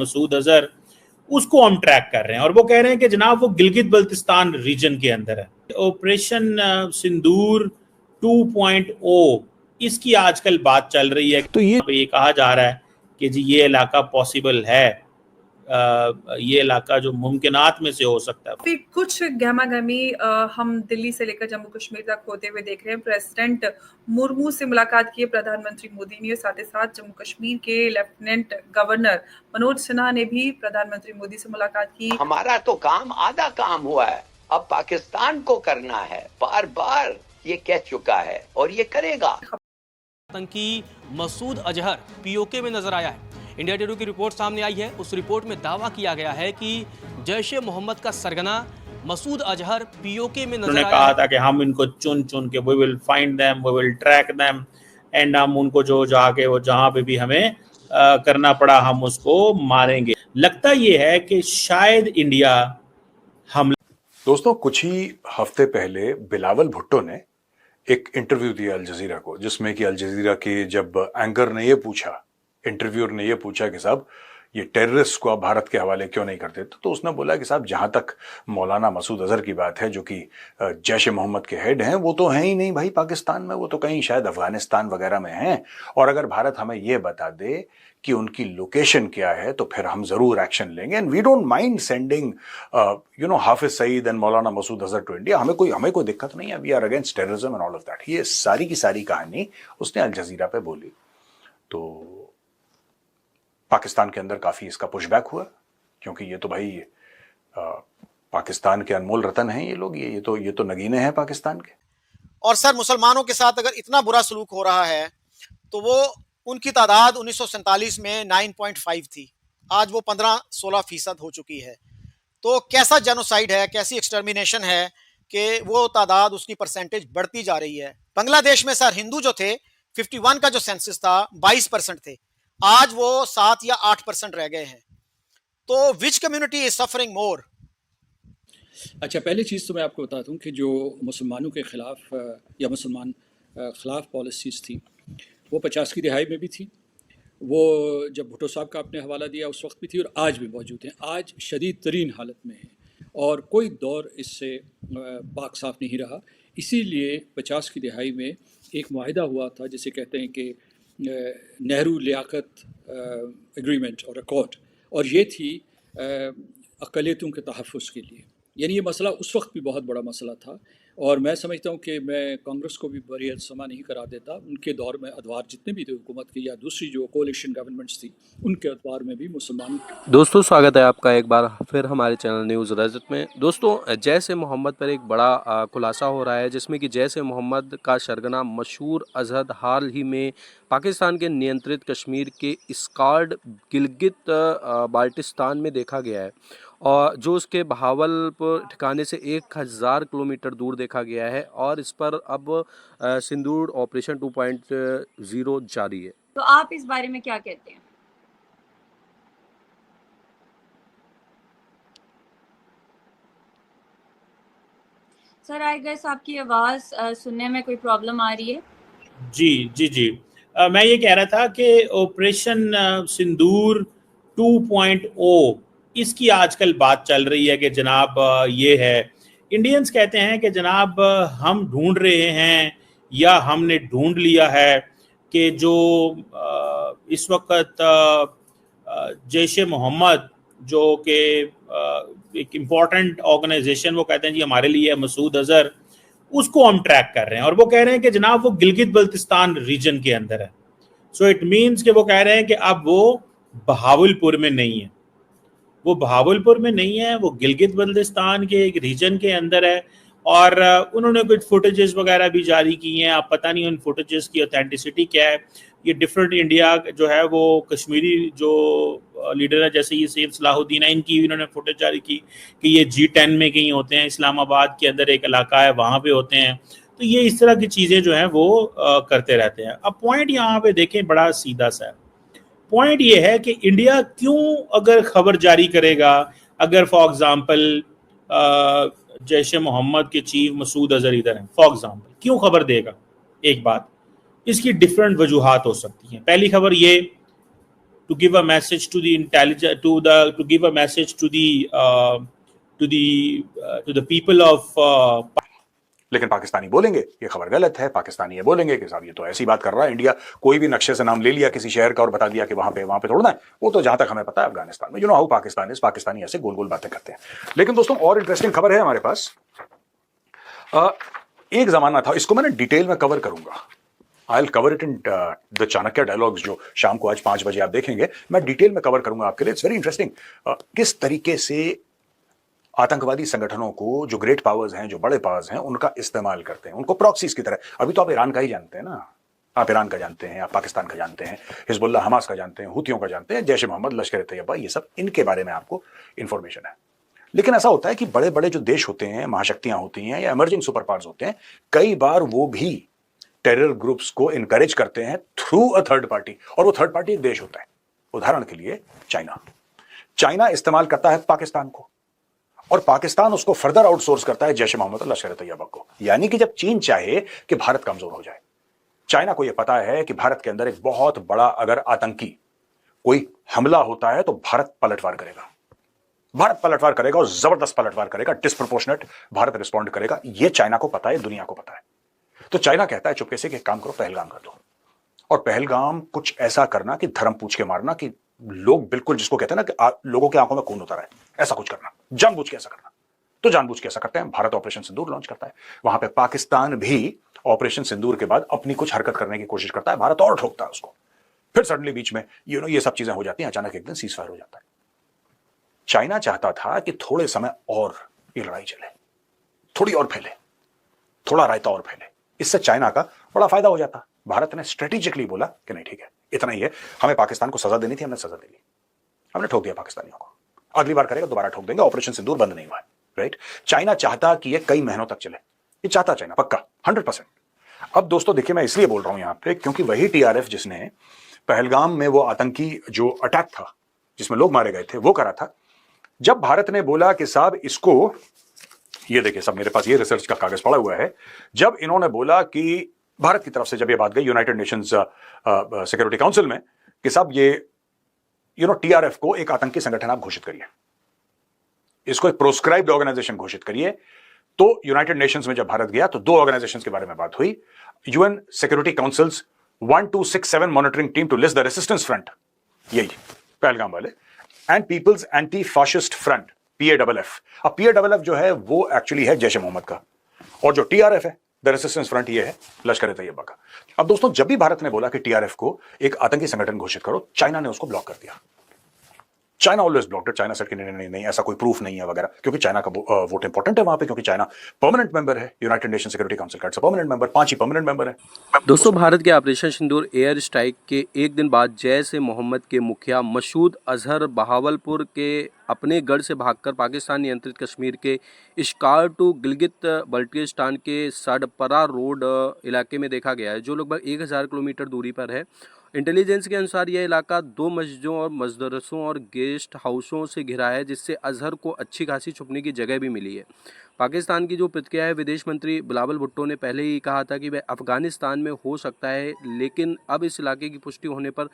मसूद अजहर, उसको हम ट्रैक कर रहे हैं और वो कह रहे हैं कि जनाब वो गिलगित बल्तिस्तान रीजन के अंदर है। ऑपरेशन सिंदूर 2.0 इसकी आजकल बात चल रही है। तो ये कहा जा रहा है कि जी ये इलाका पॉसिबल है, ये इलाका जो मुमकिनात में से हो सकता है। फिर कुछ गहमा गहमी हम दिल्ली से लेकर जम्मू कश्मीर तक होते हुए देख रहे हैं। प्रेसिडेंट मुर्मू से मुलाकात की प्रधानमंत्री मोदी ने, साथ ही साथ जम्मू कश्मीर के लेफ्टिनेंट गवर्नर मनोज सिन्हा ने भी प्रधानमंत्री मोदी से मुलाकात की। हमारा तो काम आधा काम हुआ है, अब पाकिस्तान को करना है। बार बार ये कह चुका है और ये करेगा। आतंकी मसूद अजहर पीओके में नजर आया है। इंडिया टुडे की रिपोर्ट सामने आई है। उस रिपोर्ट में दावा किया गया है कि जैश ए मोहम्मद का सरगना मसूद अजहर पीओके में नजर आया। उन्होंने कहा था कि हम इनको चुन चुन के we will find them, we will track them and हम उनको जो जाके वो जहां पे भी हमें करना पड़ा हम उसको मारेंगे। लगता ये है कि शायद इंडिया हम दोस्तों कुछ ही हफ्ते पहले बिलावल भुट्टो ने एक इंटरव्यू दिया अल जजीरा को, जिसमें कि अल जजीरा के जब एंकर ने ये पूछा, इंटरव्यूअर ने ये पूछा कि साहब ये टेररिस्ट को आप भारत के हवाले क्यों नहीं करते, तो उसने बोला कि साहब जहां तक मौलाना मसूद अजहर की बात है जो कि जैश ए मोहम्मद के हेड हैं, वो तो हैं ही नहीं भाई पाकिस्तान में, वो तो कहीं शायद अफगानिस्तान वगैरह में हैं। और अगर भारत हमें ये बता दे कि उनकी लोकेशन क्या है तो फिर हम जरूर एक्शन लेंगे and we don't mind sending Hafiz Saeed and Maulana Masood Azhar to India. हमें कोई दिक्कत नहीं है, we are against terrorism and all of that. ये सारी की सारी कहानी उसने अल जजीरा पे बोली। तो पाकिस्तान के अंदर काफी इसका पुशबैक हुआ, क्योंकि ये तो भाई पाकिस्तान के अनमोल रतन हैं ये लोग, ये तो नगीने हैं पाकिस्तान के। और सर मुसलमानों के साथ अगर इतना बुरा सलूक हो रहा है तो वो उनकी तादाद 1947 में 9.5 थी, आज वो 15-16% हो चुकी है। तो कैसा जेनोसाइड है, कैसी एक्सटर्मिनेशन है कि वो तादाद उसकी परसेंटेज बढ़ती जा रही है। बांग्लादेश में सर हिंदू जो थे 51 का जो सेंसस था 22% थे, आज वो 7 या 8% रह गए हैं। तो विच कम्युनिटी इज सफरिंग मोर? अच्छा, पहली चीज़ तो मैं आपको बता दूं कि जो मुसलमानों के ख़िलाफ़ या मुसलमान ख़िलाफ़ पॉलिसीज़ थी वो 50 की दहाई में भी थी, वो जब भुट्टो साहब का आपने हवाला दिया उस वक्त भी थी और आज भी मौजूद हैं। आज शदीद तरीन हालत में है और कोई दौर इससे पाक साफ नहीं रहा। इसीलिए 50 की दहाई में एक मुआहिदा हुआ था जिसे कहते हैं कि नेहरू लियाकत एग्रीमेंट और अकॉर्ड, और ये थी अक़लियतों के तहफ़्फ़ुज़ के लिए। यानी ये मसला उस वक्त भी बहुत बड़ा मसला था और मैं समझता हूँ कि मैं कांग्रेस को भी बड़ी समा नहीं करा देता। उनके दौर में अदवार जितने भी थे हुकूमत की या दूसरी जो कोalition गवर्नमेंट्स थी उनके अदवार में भी मुसलमान। दोस्तों स्वागत है आपका एक बार फिर हमारे चैनल न्यूज़ रजत में। दोस्तों जैश ए मोहम्मद पर एक बड़ा खुलासा हो रहा है, जिसमें कि जैश ए मोहम्मद का सरगना मशहूर अजहर हाल ही में पाकिस्तान के नियंत्रित कश्मीर के स्कार्ड गिलगित बाल्टिस्तान में देखा गया है और जो उसके बहावलपुर ठिकाने से 1000 किलोमीटर दूर देखा गया है और इस पर अब सिंदूर ऑपरेशन 2.0 जारी है। तो आप इस बारे में क्या कहते हैं? सर आई गेस आपकी आवाज़ सुनने में कोई प्रॉब्लम आ रही है? जी मैं ये कह रहा था कि ऑपरेशन सिंदूर 2.0 इसकी आजकल बात चल रही है कि जनाब ये है, इंडियंस कहते हैं कि जनाब हम ढूंढ रहे हैं या हमने ढूंढ लिया है कि जो इस वक्त जैश ए मोहम्मद जो कि एक इम्पॉर्टेंट ऑर्गेनाइजेशन वो कहते हैं जी हमारे लिए मसूद अजहर, उसको हम ट्रैक कर रहे हैं और वो कह रहे हैं कि जनाब वो गिलगित बल्तिस्तान रीजन के अंदर है। सो इट मीन्स कि वो कह रहे हैं कि अब वो बहावलपुर में नहीं है, वो बहावलपुर में नहीं है, वो गिलगित बल्तिस्तान के एक रीजन के अंदर है और उन्होंने कुछ फुटेजेस वगैरह भी जारी की हैं। अब पता नहीं उन फुटेजेस की ऑथेंटिसिटी क्या है। ये डिफरेंट इंडिया जो है वो कश्मीरी जो लीडर है जैसे ये सैयद सलाहुद्दीन है, इनकी इन्होंने फुटेज जारी की कि ये G10 में कहीं होते हैं, इस्लामाबाद के अंदर एक इलाका है वहाँ पे होते हैं। तो ये इस तरह की चीज़ें जो हैं वो करते रहते हैं। अब पॉइंट यहाँ पे देखें बड़ा सीधा सा है। पॉइंट ये है कि इंडिया क्यों अगर खबर जारी करेगा, अगर फॉर एग्जांपल जैश ए मोहम्मद के चीफ मसूद अजहर इधर हैं फॉर एग्जांपल, क्यों खबर देगा? एक बात, इसकी डिफरेंट वजूहात हो सकती हैं। पहली खबर ये to give a message to the intelligence, to give a message to the people of लेकिन पाकिस्तानी बोलेंगे ये खबर गलत है, पाकिस्तानी ये बोलेंगे कि साहब ये तो ऐसी बात कर रहा है, इंडिया कोई भी नक्शे से नाम ले लिया किसी शहर का और बता दिया कि वहां पे तोड़ना है, वो तो जहां तक हमें पता है अफगानिस्तान में, हाउ पाकिस्तानी ऐसे गोल गोल बातें करते हैं। लेकिन दोस्तों और इंटरेस्टिंग खबर है हमारे पास। एक जमाना था, इसको मैंने डिटेल में कवर करूंगा, I will cover it in the Chanakya dialogues, जो शाम को आज 5 बजे आप देखेंगे, मैं डिटेल में कवर करूंगा आपके लिए। इट्स वेरी इंटरेस्टिंग किस तरीके से आतंकवादी संगठनों को जो ग्रेट पावर्स हैं, जो बड़े पावर्स हैं, उनका इस्तेमाल करते हैं, उनको प्रॉक्सीज की तरह। अभी तो आप ईरान का ही जानते हैं ना, आप ईरान का जानते हैं, आप पाकिस्तान का जानते हैं, हिजबुल्लाह हमास का जानते हैं, हुतियों का जानते हैं, जैश ए मोहम्मद, लश्कर ए तैयबा, ये सब इनके बारे में आपको इंफॉर्मेशन है। लेकिन ऐसा होता है कि बड़े बड़े जो देश होते हैं, महाशक्तियां होती हैं या इमर्जिंग सुपर पावर्स होते हैं, कई बार वो भी टेरर ग्रुप्स को इनकरेज करते हैं थ्रू अ थर्ड पार्टी, और वो थर्ड पार्टी एक देश होता है। उदाहरण के लिए चाइना इस्तेमाल करता है पाकिस्तान को, और पाकिस्तान उसको फर्दर आउटसोर्स करता है जैश ए मोहम्मद और लश्कर ए तैयबा को। यानी कि जब चीन चाहे कि भारत कमजोर हो जाए, चाइना को यह पता है कि भारत के अंदर एक बहुत बड़ा अगर आतंकी कोई हमला होता है तो भारत पलटवार करेगा और जबरदस्त पलटवार करेगा, डिस्प्रोपोर्शनेट भारत रिस्पॉन्ड करेगा। यह चाइना को पता है, दुनिया को पता है। तो चाइना कहता है चुपके से कि काम करो, पहलगाम कर दो, और पहलगाम कुछ ऐसा करना कि धर्म पूछ के मारना, कि लोग बिल्कुल जिसको कहते हैं ना कि लोगों की आंखों में खून उतर है, ऐसा कुछ करना, जानबूझ के ऐसा करना। तो जानबूझ के ऐसा करते हैं। भारत ऑपरेशन सिंदूर लॉन्च करता है, वहां पे पाकिस्तान भी ऑपरेशन सिंदूर के बाद अपनी कुछ हरकत करने की कोशिश करता है, भारत और ठोकता है उसको। फिर सडनली बीच में ये सब चीजें हो जाती हैं, अचानक एक दिन सीज फायर हो जाता है। चाइना चाहता था कि थोड़े समय और ये लड़ाई चले, थोड़ी और फैले, थोड़ा रायता और फैले, इससे चाइना का बड़ा फायदा हो जाता। भारत ने स्ट्रेटेजिकली बोला कि नहीं ठीक है, इतना ही है, हमें पाकिस्तान को सजा देनी थी, हमने सजा दे ली, हमने ठोक दिया पाकिस्तानियों को, अगली बार करेगा दोबारा ठोक देंगे, ऑपरेशन सिंदूर बंद नहीं हुआ है, राइट। चाइना चाहता कि ये कई महीनों तक चले, ये चाहता चाइना पक्का 100%। अब दोस्तों देखिए, मैं इसलिए बोल रहा हूं यहां पे क्योंकि वही टीआरएफ जिसने पहलगाम में वो आतंकी जो अटैक था जिसमें लोग मारे गए थे वो करा था, जब भारत ने बोला कि साहब इसको, ये देखिए सब मेरे पास ये रिसर्च का कागज पड़ा हुआ है, जब इन्होंने बोला कि भारत की तरफ से जब ये बात गई यूनाइटेड नेशंस सिक्योरिटी काउंसिल में कि साहब ये टीआरएफ को एक आतंकी संगठन आप घोषित करिए, इसको एक प्रोस्क्राइब्ड ऑर्गेनाइजेशन घोषित करिए, तो यूनाइटेड नेशंस में जब भारत गया तो 2 ऑर्गेनाइजेशंस के बारे में बात हुई, UN security councils 1267 monitoring team to list the resistance front, यही पहलगाम वाले, and peoples anti fascist front PAFF। अब PAFF जो है वो एक्चुअली है जैश ए मोहम्मद का, और जो TRF है द रेसिस्टेंस फ्रंट ये है लश्कर ए तैयबा का। अब दोस्तों जब भी भारत ने बोला कि TRF को एक आतंकी संगठन घोषित करो, चाइना ने उसको ब्लॉक कर दिया। China always blocked, China said कि नहीं ऐसा कोई प्रूफ नहीं है वगैरह, क्योंकि चाइना का वोट इंपॉर्टेंट है वहां पे, क्योंकि चाइना परमानेंट मेंबर है यूनाइटेड नेशन सिक्योरिटी काउंसिल का, परमानेंट मेंबर, 5 ही परमानेंट मेंबर है। दोस्तों भारत के ऑपरेशन सिंदूर एयर स्ट्राइक के एक दिन बाद जैश ए मोहम्मद के मुखिया मसूद अजहर बहावलपुर के अपने गढ़ से भागकर पाकिस्तान नियंत्रित कश्मीर के इश्कार टू गिलगित बल्टिस्तान के साडपरा रोड इलाके में देखा गया है, जो लगभग 1000 किलोमीटर दूरी पर है। इंटेलिजेंस के अनुसार यह इलाका 2 मस्जिदों और मदरसों और गेस्ट हाउसों से घिरा है, जिससे अजहर को अच्छी खासी छुपने की जगह भी मिली है। पाकिस्तान की जो प्रतिक्रिया है, विदेश मंत्री बिलावल भुट्टो ने पहले ही कहा था कि वह अफगानिस्तान में हो सकता है, लेकिन अब इस इलाके की पुष्टि होने पर